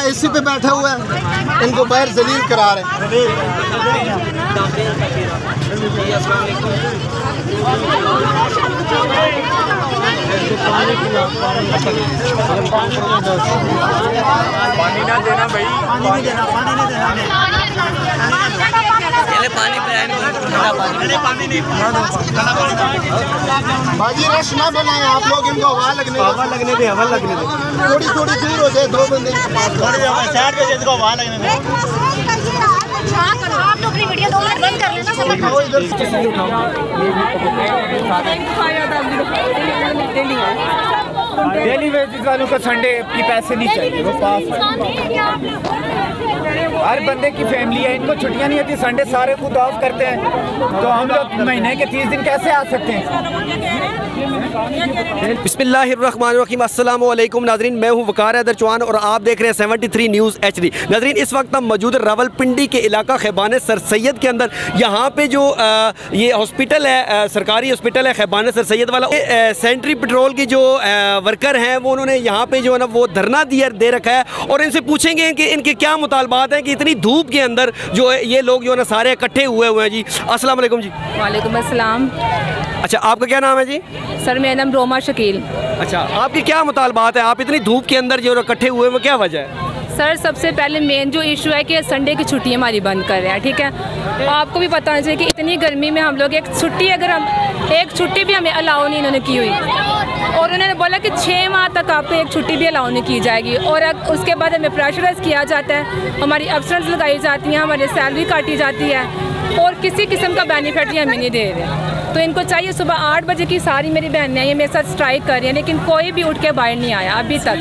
AC पे बैठा हुआ है, इनको बाहर जलील करा रहे पानी ना देना भाई, पानी देना, पानी नहीं देना, पानी नहीं, बाजी रश ना बनाए आप लोग, इनको हवा लगने दे, हवा लगने दे, थोड़ी थोड़ी दूर हो जाए, 2 बंदे साइड पे जिसको हवा लगने दे। आप तो अपनी वीडियो 2 मिनट बंद कर लेना, डेली वेजेस वालों को संडे की पैसे नहीं चाहिए, वो पास है। हर बंदे की फैमिली है, इनको छुट्टियां नहीं होती, संडे सारे खुद ऑफ करते हैं, तो हम लोग महीने के 30 दिन कैसे आ सकते हैं। बिस्मिल्लाहिर्रहमानिर्रहीम, अस्सलामु अलैकुम नाजरीन, मैं हूं वकार हैदर चौहान और आप देख रहे हैं 73 न्यूज़ HD। नाजरीन, इस वक्त हम मौजूद रावलपिंडी के इलाका खैबान सर सैयद के अंदर। यहाँ पे जो ये हॉस्पिटल है, सरकारी हॉस्पिटल है खैबान सर सैयद वाला, सेंट्री पेट्रोल की जो वर्कर हैं वो उन्होंने यहाँ पे जो है ना वो धरना दे रखा है, और इनसे पूछेंगे कि इनके क्या मुतालबात हैं कि इतनी धूप के अंदर जो है ये लोग जो है ना सारे इकट्ठे हुए हैं जी। अस्सलाम वालेकुम जी। वालेकुम अस्सलाम। अच्छा, आपका क्या नाम है जी? सर मेरा नाम रोमा शकील। अच्छा, आपके क्या मुतालबात है, आप इतनी धूप के अंदर जो इकट्ठे हुए हैं वो क्या वजह है? सर सबसे पहले मेन जो इशू है कि संडे की छुट्टी हमारी बंद कर रहे हैं, ठीक है। आपको भी पता होना चाहिए कि इतनी गर्मी में हम लोग एक छुट्टी, अगर हम एक छुट्टी भी हमें अलाउ नहीं इन्होंने की हुई, और उन्होंने बोला कि 6 माह तक आपको एक छुट्टी भी अलाउ नहीं की जाएगी, और उसके बाद हमें प्रेशराइज किया जाता है, हमारी अब्सेंस लगाई जाती हैं, हमारी सैलरी काटी जाती है, और किसी किस्म का बेनिफिट ही हमें नहीं दे रहे। तो इनको चाहिए, सुबह 8 बजे की सारी मेरी बहनें आई मेरे साथ स्ट्राइक कर रही हैं, लेकिन कोई भी उठ के बाहर नहीं आया अभी तक।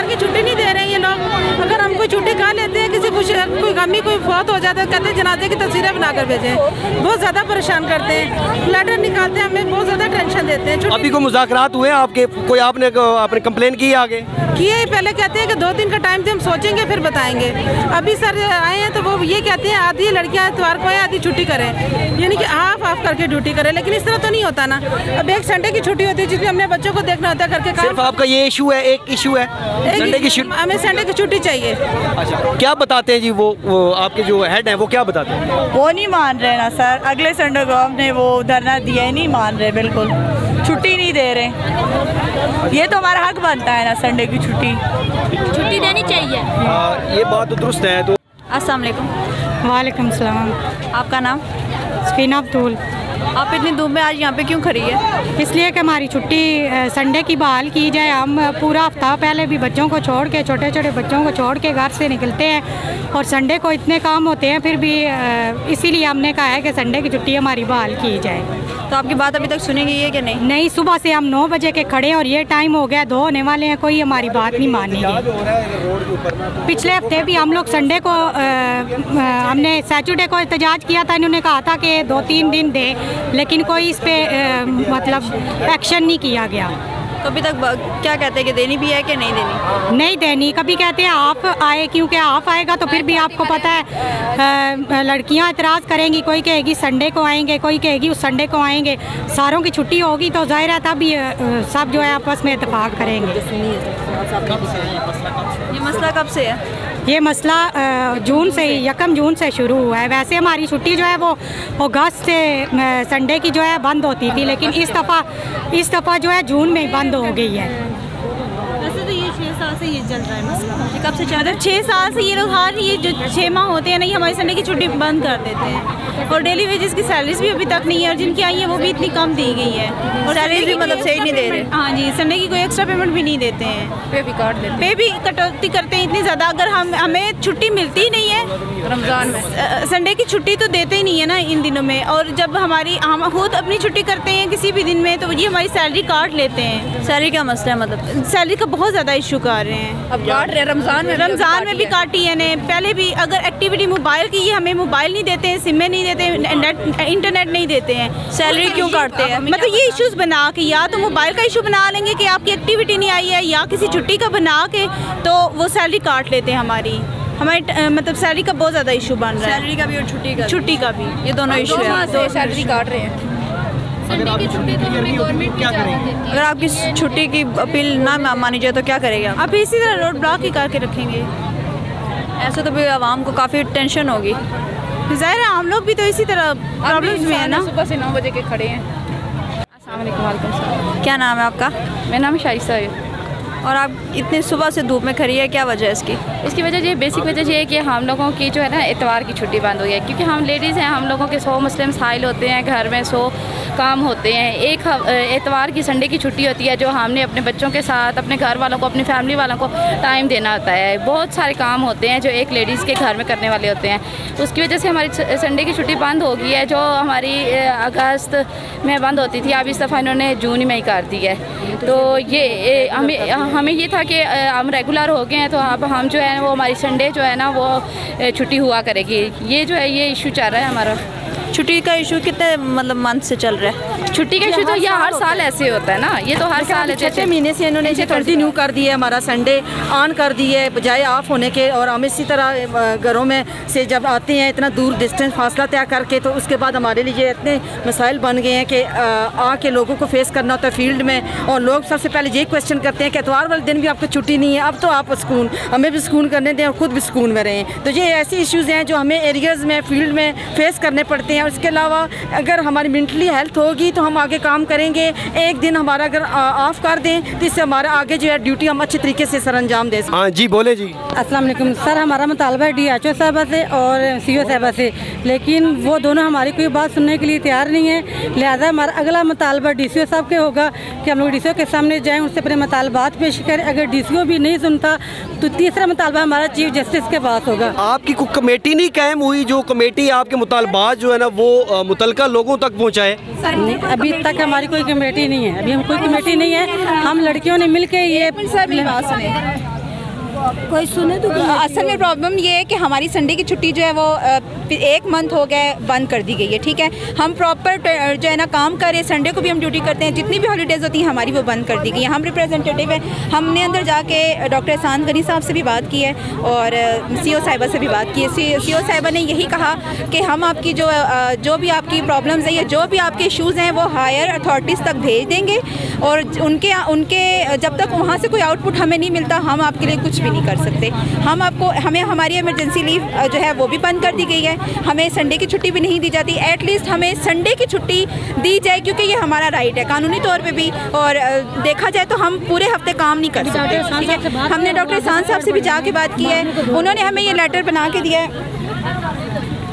की छुट्टी नहीं दे रहे हैं ये लोग। अगर हम कोई छुट्टी खा लेते हैं, किसी कोई गमी कोई फौत हो जाता है, कहते हैं जनाजे की तस्वीरें बनाकर भेजें, बहुत ज़्यादा परेशान करते हैं, लेटर निकालते हैं, हमें बहुत ज़्यादा टेंशन देते हैं। अभी को मुज़ाकरात हुए आपके, कोई आपने कंप्लेन की आगे? किए, पहले कहते हैं कि 2 दिन का टाइम दे, हम सोचेंगे फिर बताएंगे। अभी सर आए हैं तो वो ये कहते हैं आधी लड़कियां इतवार को आए, आधी छुट्टी करें, यानी कि हाफ करके ड्यूटी करें, लेकिन इस तरह तो नहीं होता ना। अब एक संडे की छुट्टी होती है जिसमें हमने बच्चों को देखना होता है करके काम। सिर्फ आपका ये इशू है, एक इशू है संडे की छुट्टी? हमें संडे की छुट्टी चाहिए। अच्छा, क्या बताते हैं जी वो आपके जो हेड हैं वो क्या बताते हैं? वो नहीं मान रहे ना सर, अगले संडे को हमने वो धरना दिया है, नहीं मान रहे, बिल्कुल छुट्टी नहीं दे रहे। ये तो हमारा हक बनता है ना, संडे की छुट्टी देनी चाहिए। ये बात तो दुरुस्त है। तो अस्सलाम वालेकुम। वालेकुम सलाम। आपका नाम? सफीना अब्दुल। आप इतनी धूप में आज यहाँ पे क्यों खड़ी है? इसलिए कि हमारी छुट्टी संडे की बहाल की जाए। हम पूरा हफ्ता पहले भी बच्चों को छोड़ के, छोटे छोटे बच्चों को छोड़ के घर से निकलते हैं, और संडे को इतने काम होते हैं, फिर भी इसीलिए हमने कहा है कि संडे की छुट्टी हमारी बहाल की जाए। तो आपकी बात अभी तक सुनी गई है कि नहीं? नहीं, सुबह से हम 9 बजे के खड़े और ये टाइम हो गया, 2 होने वाले हैं, कोई हमारी बात नहीं मानी। पिछले हफ्ते भी हम लोग संडे को हमने सैटरडे को एहतजाज किया था, इन्होंने कहा था कि 2-3 दिन दे, लेकिन कोई इस पे मतलब एक्शन नहीं किया गया। तो अभी तक क्या कहते हैं कि देनी भी है कि नहीं देनी? नहीं देनी। कभी कहते हैं आप आए, क्योंकि आप आएगा तो फिर भी आपको पता है लड़कियां एतराज़ करेंगी, कोई कहेगी संडे को आएंगे, कोई कहेगी उस संडे को आएंगे। सारों की छुट्टी होगी तो जाहिर है तब सब जो है आपस में इत्तेफाक करेंगे। ये मसला कब से है? ये मसला जून से, 1 जून से शुरू हुआ है। वैसे हमारी छुट्टी जो है वो अगस्त से संडे की जो है बंद होती थी, लेकिन इस दफ़ा जो है जून में ही बंद हो गई है। वैसे तो ये 6 साल से ये चल रहा है मसला। कब से चल रहा है? 6 साल से ये लोग हर ये जो 6 माह होते हैं ना, ये हमारी संडे की छुट्टी बंद कर देते हैं, और डेली वेजेस की सैलरीज भी अभी तक नहीं है, और जिनकी आई है वो भी इतनी कम दी गई है, और सैलरीज भी मतलब सही नहीं दे रहे। हाँ जी, संडे की कोई एक्स्ट्रा पेमेंट भी नहीं देते हैं, पे भी काट देते हैं, पे भी कटौती करते हैं इतनी ज़्यादा। अगर हमें छुट्टी मिलती ही नहीं है रमज़ान में, संडे की छुट्टी तो देते ही नहीं है ना इन दिनों में, और जब हम खुद अपनी छुट्टी करते हैं किसी भी दिन में तो ये हमारी सैलरी काट लेते हैं। सैलरी का मसला है, मतलब सैलरी का बहुत ज़्यादा इशू का रहे हैं। अब काट रहे हैं रमज़ान में भी काटी है ने। पहले भी अगर एक्टिविटी मोबाइल की, ये हमें मोबाइल नहीं देते हैं, सिमें नहीं देते हैं, इंटरनेट नहीं देते हैं, सैलरी क्यों काटते हैं? मतलब ये इश्यूज बना के, या तो मोबाइल का इशू बना लेंगे कि आपकी एक्टिविटी नहीं आई है, या किसी छुट्टी का बना के तो वो सैलरी काट लेते हैं हमारी। मतलब सैलरी का बहुत ज़्यादा इशू बन रहा है, सैलरी का भी और छुट्टी का भी, ये दोनों इशू है। तो सैलरी काट रहे हैं। अगर आपकी छुट्टी तो हमें गवर्नमेंट क्या करेंगे? अगर आपकी छुट्टी की अपील ना मानी जाए तो क्या करेगा? अब इसी तरह रोड ब्लॉक ही करके रखेंगे। ऐसे तो भी आवाम को काफ़ी टेंशन होगी। ज़ाहिर है हम लोग भी तो इसी तरह प्रॉब्लम्स में है ना। सुबह से 9 बजे के खड़े हैं। अस्सलाम वालेकुम। क्या नाम है आपका? मेरा नाम शाइस्ता है। और आप इतनी सुबह से धूप में खड़ी है, क्या वजह है इसकी? इसकी वजह ये बेसिक वजह ये है कि हम लोगों की जो है ना इतवार की छुट्टी बंद हो गई है, क्योंकि हम लेडीज़ हैं, हम लोगों के 100 मुस्लिम साइल होते हैं, घर में 100 काम होते हैं। एक इतवार की संडे की छुट्टी होती है जो हमने अपने बच्चों के साथ, अपने घर वालों को, अपनी फैमिली वालों को टाइम देना होता है। बहुत सारे काम होते हैं जो एक लेडीज़ के घर में करने वाले होते हैं। उसकी वजह से हमारी संडे की छुट्टी बंद हो गई है, जो हमारी अगस्त में बंद होती थी, अब इस दफ़ा इन्होंने जून में ही कर दी है। तो ये हमें ये था कि हम रेगुलर हो गए हैं, तो अब हम जो है वो हमारी संडे जो है ना वो छुट्टी हुआ करेगी। ये जो है ये इशू चल रहा है हमारा। छुट्टी का इशू कितने मतलब मंथ से चल रहा है? छुट्टी का इशू तो यह हर साल ऐसे होता है ना, ये तो हर साल 6 महीने से इन्होंने इसे कंटिन्यू कर दिया है, हमारा संडे ऑन कर दिया है बजाय ऑफ होने के। और हम इसी तरह घरों में से जब आते हैं इतना दूर डिस्टेंस फासला तय करके, तो उसके बाद हमारे लिए इतने मसाइल बन गए हैं कि आके लोगों को फेस करना होता है फील्ड में। और लोग सबसे पहले ये क्वेश्चन करते हैं कि इतवार वाले दिन भी आपको छुट्टी नहीं है, अब तो आप सुकून, हमें भी सुकून करने दें और ख़ुद भी सुकून में रहें। तो ये ऐसे इश्यूज़ हैं जो हमें एरियाज़ में फील्ड में फेस करने पड़ते हैं। उसके अलावा अगर हमारी मेंटली हेल्थ होगी तो हम आगे काम करेंगे। एक दिन हमारा अगर ऑफ कर दें तो इससे हमारा आगे जो है ड्यूटी हम अच्छे तरीके से सर अंजाम दे सकते। हाँ जी, बोले जी। अस्सलाम वालेकुम सर, हमारा मुतालबा है DHO साहबा से और CO साहबा से, लेकिन वो दोनों हमारी कोई बात सुनने के लिए तैयार नहीं है। लिहाजा हमारा अगला मुतालबा DCO साहब के होगा कि हम लोग DCO के सामने जाएँ, उससे अपने मुतालबात पेश करें। अगर DCO भी नहीं सुनता तो तीसरा मुतालबा हमारा चीफ जस्टिस के पास होगा। आपकी कोई कमेटी नहीं कायम हुई जो कमेटी आपके मुतालबात जो है ना वो मुतलका लोगों तक पहुँचाए? अभी तक हमारी कोई कमेटी नहीं है, अभी हम कोई कमेटी नहीं है। हम लड़कियों ने मिलके ये कोई सुने तो असल में प्रॉब्लम ये है कि हमारी संडे की छुट्टी जो है वो 1 मंथ हो गया बंद कर दी गई है। ठीक है, हम प्रॉपर जो है ना काम कर रहे हैं, संडे को भी हम ड्यूटी करते हैं, जितनी भी हॉलीडेज़ होती हैं हमारी वो बंद कर दी गई है। हम रिप्रेजेंटेटिव हैं, हमने अंदर जाके डॉक्टर एहसान गनी साहब से भी बात की है और CO साहिबा से भी बात की है। CO साहिबा ने यही कहा कि हम आपकी जो भी आपकी प्रॉब्लम्स हैं या जो भी आपके इशूज़ हैं वो हायर अथॉरिटीज़ तक भेज देंगे, और उनके जब तक वहाँ से कोई आउटपुट हमें नहीं मिलता हम आपके लिए कुछ भी नहीं कर सकते। हमें हमारी इमरजेंसी लीव जो है वो भी बंद कर दी गई है, हमें संडे की छुट्टी भी नहीं दी जाती। एटलीस्ट हमें संडे की छुट्टी दी जाए, क्योंकि ये हमारा राइट है कानूनी तौर पे भी, और देखा जाए तो हम पूरे हफ्ते काम नहीं कर सकते। ठीक है, हमने डॉक्टर एहसान साहब से भी जाके बात की है, उन्होंने हमें ये लेटर बना के दिया है।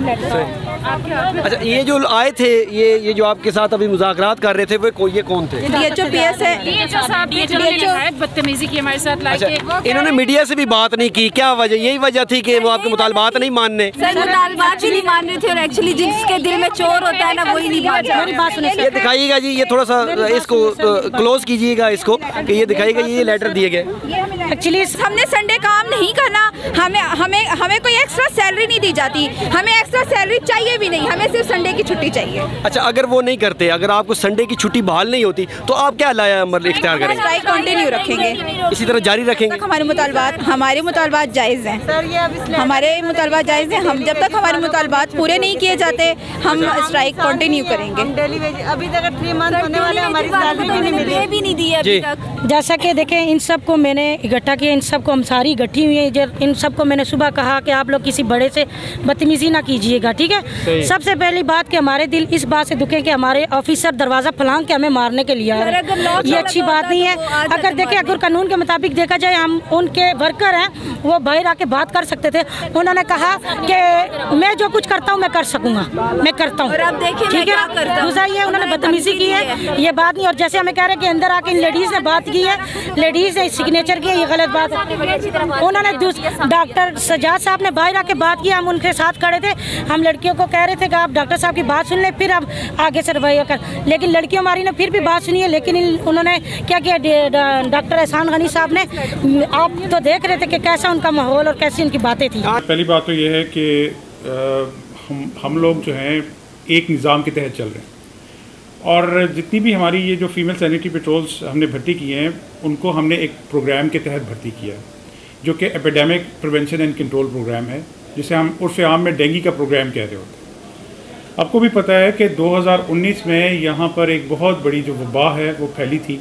अच्छा, ये जो आए थे ये जो आपके साथ अभी मुज़ाकरात कर रहे थे वो ये कौन थे? DHO PS है। बदतमीजी की हमारे साथ अच्छा, इन्होंने मीडिया से भी बात नहीं की, क्या वजह? यही वजह थी कि वो आपके मुतालबात नहीं मानने? मुतालबात ही नहीं मान रहे थे, और एक्चुअली जिसके दिल में चोर होता है ना वही नहीं मान रहा। ये दिखाइएगा जी, ये थोड़ा सा इसको क्लोज कीजिएगा इसको, कि ये दिखाइएगा ये लेटर दिए गए। एक्चुअली हमने संडे काम नहीं करना, हमें कोई एक्स्ट्रा सैलरी नहीं दी जाती, हमें एक्स्ट्रा सैलरी चाहिए भी नहीं, हमें सिर्फ संडे की छुट्टी चाहिए। अच्छा, अगर वो नहीं करते, अगर आपको संडे की छुट्टी बहाल नहीं होती तो आप क्या लाया अमल इख्तियार करेंगे? स्ट्राइक कंटिन्यू रखेंगे, इसी तरह जारी रखेंगे। हमारे मुतालबात जायज़ हैं, हमारे मुतालबात जायज़ हैं। हम जब तक हमारे मुतालबात पूरे नहीं किए जाते हम स्ट्राइक कंटिन्यू करेंगे। अभी तक 3 मंथ होने वाले, हमारी सैलरी भी नहीं दी है अभी तक। जैसा कि देखें, इन सब को मैंने इकट्ठा किया, इन सब को हम सारी इकट्ठी हुई है। इन सब को मैंने सुबह कहा कि आप लोग किसी बड़े से बदतमीजी ना कीजिएगा। ठीक है, सबसे पहली बात कि हमारे दिल इस बात से दुखे कि हमारे ऑफिसर दरवाज़ा फलांग के हमें मारने के लिए आ रहे हैं, ये अच्छी बात नहीं है। अगर देखें, अगर कानून के मुताबिक देखा जाए, हम उनके वर्कर हैं, वो बाहर आके बात कर सकते थे। उन्होंने कहा कि मैं जो कुछ करता हूँ मैं कर सकूँगा, मैं करता हूँ। ठीक है, दूसरा ये उन्होंने बदतमीजी की है, ये बात नहीं। और जैसे हमें कह रहे हैं कि अंदर आके इन लेडीज़ ने बात की है, लेडीज़ है, सिग्नेचर की है, ये गलत बात है। उन्होंने डॉक्टर सजाद साहब ने बाहर आके बात की, हम उनके साथ खड़े थे, हम लड़कियों को कह रहे थे कि आप डॉक्टर साहब की बात सुन लें फिर हम आगे से रवैया कर, लेकिन लड़कियों हमारी ने फिर भी बात सुनी है। लेकिन उन्होंने क्या किया, डॉक्टर एहसान गनी साहब ने, आप तो देख रहे थे कि कैसा उनका माहौल और कैसी उनकी बातें थी। पहली बात तो ये है कि हम लोग जो हैं एक निज़ाम के तहत चल रहे हैं, और जितनी भी हमारी ये जो फीमेल सैनिटरी पेट्रोल्स हमने भर्ती किए हैं उनको हमने एक प्रोग्राम के तहत भर्ती किया है, जो कि epidemic prevention and control programme है, जिसे हम उर्फ़ आम में डेंगू का प्रोग्राम कह रहे होते हैं। आपको भी पता है कि 2019 में यहाँ पर एक बहुत बड़ी जो वबा है वो फैली थी।